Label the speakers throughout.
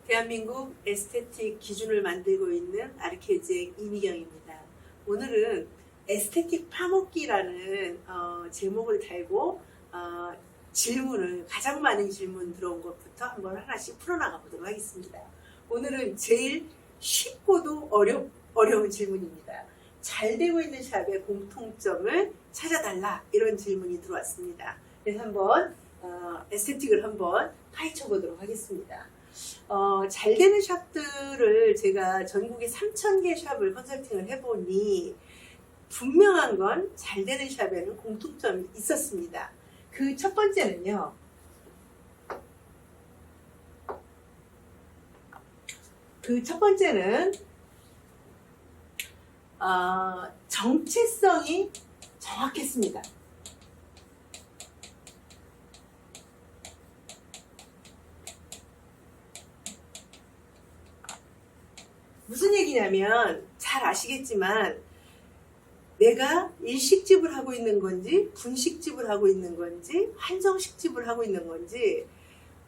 Speaker 1: 대한민국 에스테틱 기준을 만들고 있는 아르케즈의 이미경입니다. 오늘은 에스테틱 파먹기라는 제목을 달고 질문을, 가장 많은 질문 들어온 것부터 한번 하나씩 풀어나가 보도록 하겠습니다. 오늘은 제일 쉽고도 어려운 질문입니다. 잘 되고 있는 샵의 공통점을 찾아달라, 이런 질문이 들어왔습니다. 그래서 한번 에스테틱을 한번 파헤쳐 보도록 하겠습니다. 잘 되는 샵들을 제가 전국에 3,000개 샵을 컨설팅을 해보니 분명한 건 잘 되는 샵에는 공통점이 있었습니다. 그 첫 번째는요, 정체성이 정확했습니다. 무슨 얘기냐면, 잘 아시겠지만 내가 일식집을 하고 있는 건지 분식집을 하고 있는 건지 한정식집을 하고 있는 건지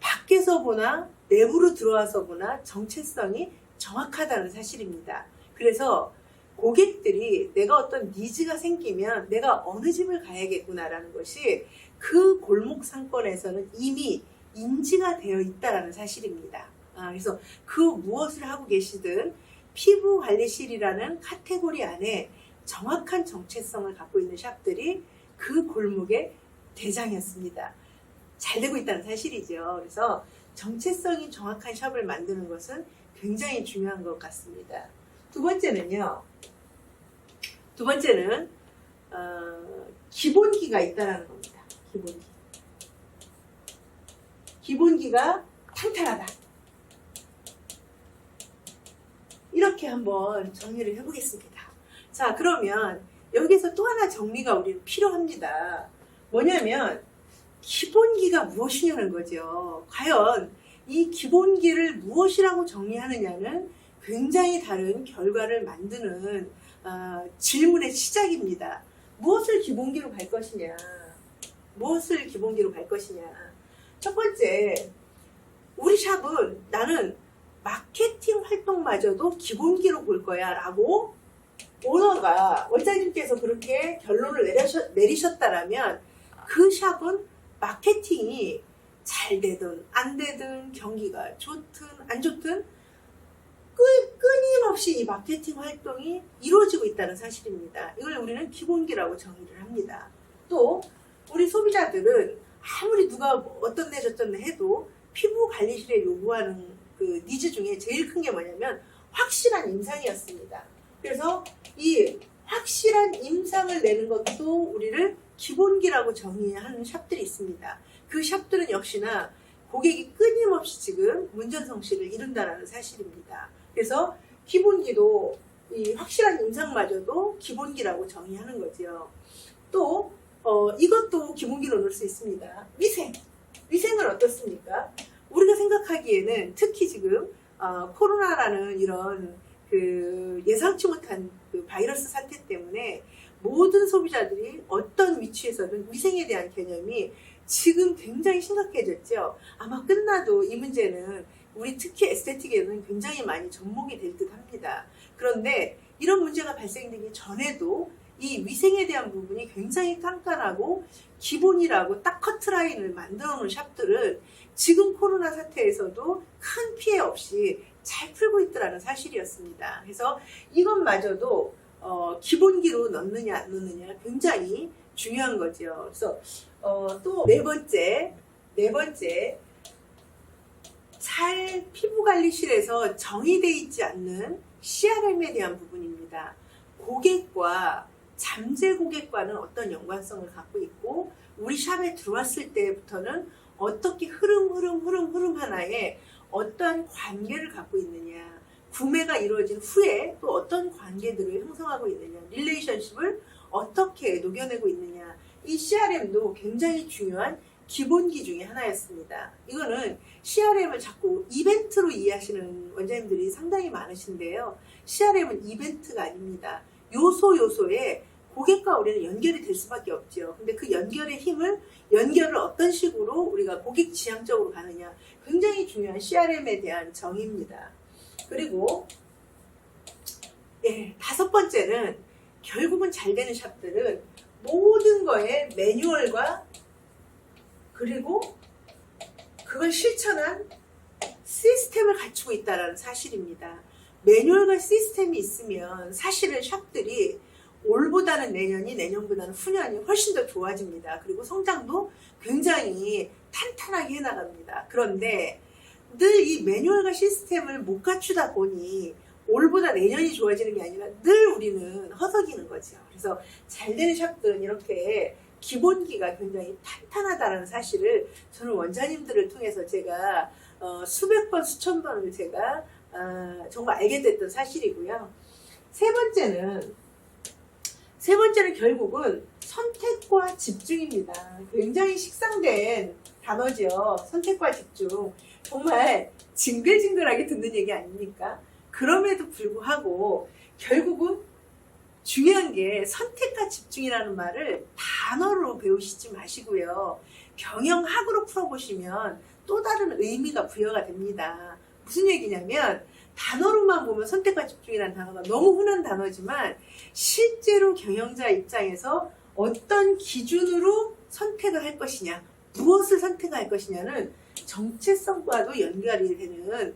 Speaker 1: 밖에서 보나 내부로 들어와서 보나 정체성이 정확하다는 사실입니다. 그래서 고객들이 내가 어떤 니즈가 생기면 내가 어느 집을 가야겠구나라는 것이 그 골목 상권에서는 이미 인지가 되어 있다는 사실입니다. 그래서 그 무엇을 하고 계시든 피부관리실이라는 카테고리 안에 정확한 정체성을 갖고 있는 샵들이 그 골목의 대장이었습니다. 잘 되고 있다는 사실이죠. 그래서 정체성이 정확한 샵을 만드는 것은 굉장히 중요한 것 같습니다. 두 번째는 기본기가 있다는 겁니다. 기본기가 탄탄하다. 이렇게 한번 정리를 해보겠습니다. 자, 그러면 여기서 또 하나 정리가 우리는 필요합니다. 뭐냐면 기본기가 무엇이냐는 거죠. 과연 이 기본기를 무엇이라고 정리하느냐는 굉장히 다른 결과를 만드는 질문의 시작입니다. 무엇을 기본기로 갈 것이냐? 첫 번째, 우리 샵은 나는 마케팅 활동마저도 기본기로 볼 거야 라고 원장님께서 그렇게 결론을 내리셨다라면 그 샵은 마케팅이 잘 되든 안 되든 경기가 좋든 안 좋든 끊임없이 이 마케팅 활동이 이루어지고 있다는 사실입니다. 이걸 우리는 기본기라고 정의를 합니다. 또 우리 소비자들은 아무리 누가 어떤 애 저떤 애 해도 피부 관리실에 요구하는 그 니즈 중에 제일 큰 게 뭐냐면 확실한 임상이었습니다. 그래서 이 확실한 임상을 내는 것도 우리를 기본기라고 정의하는 샵들이 있습니다. 그 샵들은 역시나 고객이 끊임없이 지금 문전성시를 이룬다는 사실입니다. 그래서 기본기도 이 확실한 임상마저도 기본기라고 정의하는 거죠. 또 이것도 기본기로 넣을 수 있습니다. 위생은 어떻습니까? 우리가 생각하기에는 특히 지금 코로나라는 이런 그 예상치 못한 그 바이러스 사태 때문에 모든 소비자들이 어떤 위치에서든 위생에 대한 개념이 지금 굉장히 심각해졌죠. 아마 끝나도 이 문제는 우리 특히 에스테틱에는 굉장히 많이 접목이 될 듯 합니다. 그런데 이런 문제가 발생되기 전에도 이 위생에 대한 부분이 굉장히 깐깐하고 기본이라고 딱 커트라인을 만들어 놓은 샵들은 지금 코로나 사태에서도 큰 피해 없이 잘 풀고 있더라는 사실이었습니다. 그래서 이것마저도 기본기로 넣느냐 안 넣느냐 굉장히 중요한 거죠. 그래서 또 네 번째 잘 피부관리실에서 정의되어 있지 않는 CRM에 대한 부분입니다. 고객과 잠재 고객과는 어떤 연관성을 갖고 있고 우리 샵에 들어왔을 때부터는 어떻게 흐름 하나에 어떤 관계를 갖고 있느냐, 구매가 이루어진 후에 또 어떤 관계들을 형성하고 있느냐, 릴레이션십을 어떻게 녹여내고 있느냐, 이 CRM도 굉장히 중요한 기본기 중에 하나였습니다. 이거는 CRM을 자꾸 이벤트로 이해하시는 원장님들이 상당히 많으신데요. CRM은 이벤트가 아닙니다. 요소에 고객과 우리는 연결이 될 수밖에 없죠. 근데 그 연결을 어떤 식으로 우리가 고객 지향적으로 가느냐, 굉장히 중요한 CRM에 대한 정의입니다. 그리고 다섯 번째는, 결국은 잘 되는 샵들은 모든 거에 매뉴얼과 그리고 그걸 실천한 시스템을 갖추고 있다는 사실입니다. 매뉴얼과 시스템이 있으면 사실은 샵들이 올보다는 내년이, 내년보다는 후년이 훨씬 더 좋아집니다. 그리고 성장도 굉장히 탄탄하게 해나갑니다. 그런데 늘 이 매뉴얼과 시스템을 못 갖추다 보니 올보다 내년이 좋아지는 게 아니라 늘 우리는 허덕이는 거죠. 그래서 잘 되는 샵들은 이렇게 기본기가 굉장히 탄탄하다는 사실을 저는 원장님들을 통해서 제가 수백 번, 수천 번을 제가 정말 알게 됐던 사실이고요. 세 번째는 결국은 선택과 집중입니다. 굉장히 식상된 단어죠. 선택과 집중. 정말 징글징글하게 듣는 얘기 아닙니까? 그럼에도 불구하고 결국은 중요한 게 선택과 집중이라는 말을 단어로 배우시지 마시고요. 경영학으로 풀어보시면 또 다른 의미가 부여가 됩니다. 무슨 얘기냐면, 단어로만 보면 선택과 집중이라는 단어가 너무 흔한 단어지만 실제로 경영자 입장에서 어떤 기준으로 선택을 할 것이냐, 무엇을 선택할 것이냐는 정체성과도 연결이 되는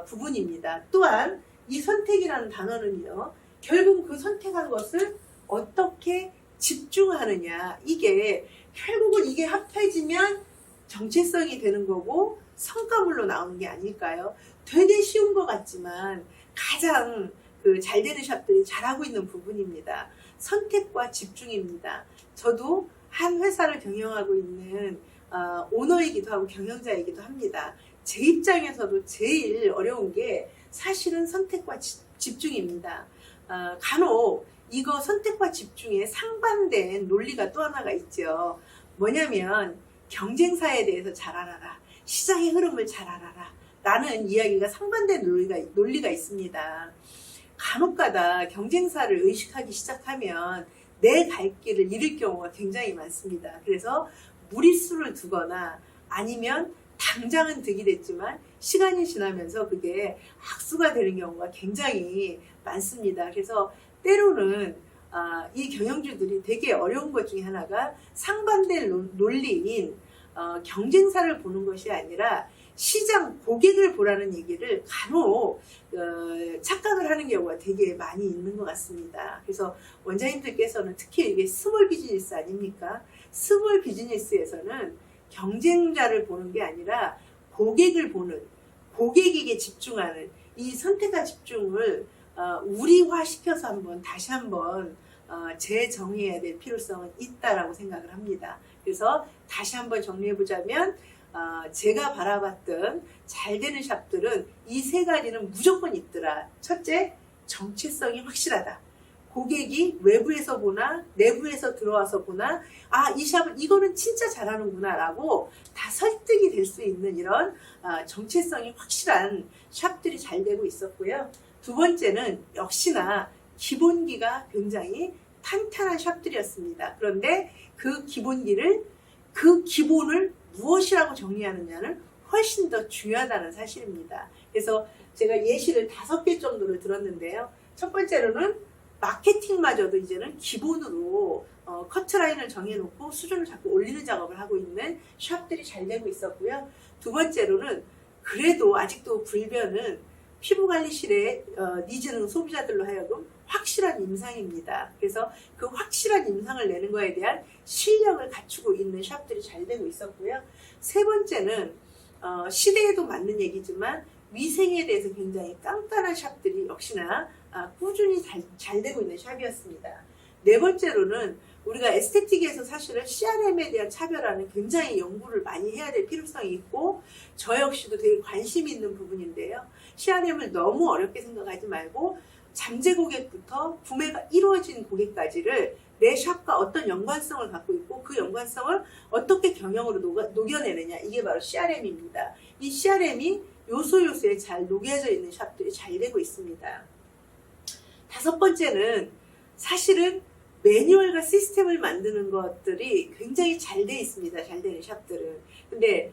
Speaker 1: 부분입니다. 또한 이 선택이라는 단어는요, 결국 그 선택한 것을 어떻게 집중하느냐, 이게 결국은 이게 합해지면 정체성이 되는 거고 성과물로 나오는 게 아닐까요? 되게 쉬운 것 같지만 가장 잘 되는 샵들이 잘하고 있는 부분입니다. 선택과 집중입니다. 저도 한 회사를 경영하고 있는 오너이기도 하고 경영자이기도 합니다. 제 입장에서도 제일 어려운 게 사실은 선택과 집중입니다. 간혹 이거 선택과 집중에 상반된 논리가 또 하나가 있죠. 뭐냐면, 경쟁사에 대해서 잘 알아라, 시장의 흐름을 잘 알아라 라는 이야기가 상반된 논리가 있습니다. 간혹가다 경쟁사를 의식하기 시작하면 내 갈 길을 잃을 경우가 굉장히 많습니다. 그래서 무리수를 두거나 아니면 당장은 득이 됐지만 시간이 지나면서 그게 악수가 되는 경우가 굉장히 많습니다. 그래서 때로는 이 경영주들이 되게 어려운 것 중에 하나가 상반된 논리인 경쟁사를 보는 것이 아니라 시장 고객을 보라는 얘기를 간혹 착각을 하는 경우가 되게 많이 있는 것 같습니다. 그래서 원장님들께서는 특히 이게 스몰 비즈니스 아닙니까? 스몰 비즈니스에서는 경쟁자를 보는 게 아니라 고객을 보는, 고객에게 집중하는 이 선택과 집중을 우리화시켜서 다시 한번 재정의해야 될 필요성은 있다라고 생각을 합니다. 그래서 다시 한번 정리해보자면, 제가 바라봤던 잘 되는 샵들은 이 세 가지는 무조건 있더라. 첫째, 정체성이 확실하다. 고객이 외부에서 보나 내부에서 들어와서 보나, 이 샵은 이거는 진짜 잘하는구나 라고 다 설득이 될 수 있는 이런 정체성이 확실한 샵들이 잘 되고 있었고요. 두 번째는 역시나 기본기가 굉장히 탄탄한 샵들이었습니다. 그런데 그 기본을 무엇이라고 정리하느냐는 훨씬 더 중요하다는 사실입니다. 그래서 제가 예시를 5개 정도를 들었는데요. 첫 번째로는 마케팅마저도 이제는 기본으로 커트라인을 정해놓고 수준을 자꾸 올리는 작업을 하고 있는 샵들이 잘 되고 있었고요. 두 번째로는 그래도 아직도 불변은 피부관리실의 니즈는 소비자들로 하여금 확실한 임상입니다. 그래서 그 확실한 임상을 내는 거에 대한 실력을 갖추고 있는 샵들이 잘 되고 있었고요. 세 번째는 시대에도 맞는 얘기지만 위생에 대해서 굉장히 깐깐한 샵들이 역시나 꾸준히 잘 되고 있는 샵이었습니다. 네 번째로는 우리가 에스테틱에서 사실은 CRM에 대한 차별화는 굉장히 연구를 많이 해야 될 필요성이 있고, 저 역시도 되게 관심이 있는 부분인데요. CRM을 너무 어렵게 생각하지 말고 잠재 고객부터 구매가 이루어진 고객까지를 내 샵과 어떤 연관성을 갖고 있고 그 연관성을 어떻게 경영으로 녹여내느냐, 이게 바로 CRM입니다. 이 CRM이 요소요소에 잘 녹여져 있는 샵들이 잘 되고 있습니다. 다섯 번째는 사실은 매뉴얼과 시스템을 만드는 것들이 굉장히 잘 돼 있습니다. 잘 되는 샵들은. 근데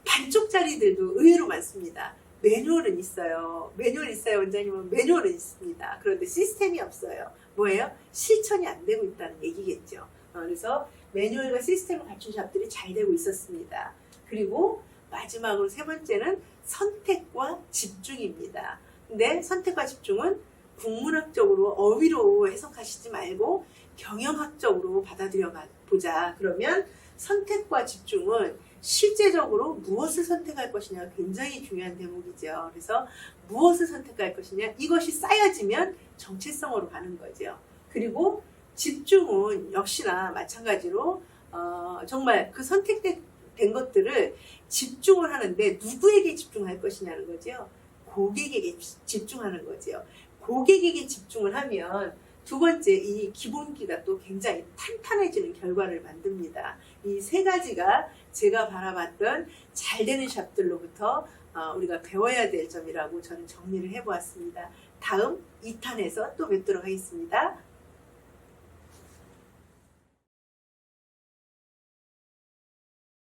Speaker 1: 반쪽짜리들도 의외로 많습니다. 매뉴얼은 있어요. 매뉴얼 있어요, 원장님은. 매뉴얼은 있습니다. 그런데 시스템이 없어요. 뭐예요? 실천이 안 되고 있다는 얘기겠죠. 그래서 매뉴얼과 시스템을 갖춘 샵들이 잘 되고 있었습니다. 그리고 마지막으로 세 번째는 선택과 집중입니다. 근데 선택과 집중은 국문학적으로 어휘로 해석하시지 말고 경영학적으로 받아들여 보자. 그러면 선택과 집중은 실제적으로 무엇을 선택할 것이냐 굉장히 중요한 대목이죠. 그래서 무엇을 선택할 것이냐, 이것이 쌓여지면 정체성으로 가는 거죠. 그리고 집중은 역시나 마찬가지로 정말 그 선택된 것들을 집중을 하는데 누구에게 집중할 것이냐는 거죠. 고객에게 집중하는 거죠. 고객에게 집중을 하면 두 번째, 이 기본기가 또 굉장히 탄탄해지는 결과를 만듭니다. 이 세 가지가 제가 바라봤던 잘 되는 샵들로부터 우리가 배워야 될 점이라고 저는 정리를 해보았습니다. 다음 2탄에서 또 뵙도록 하겠습니다.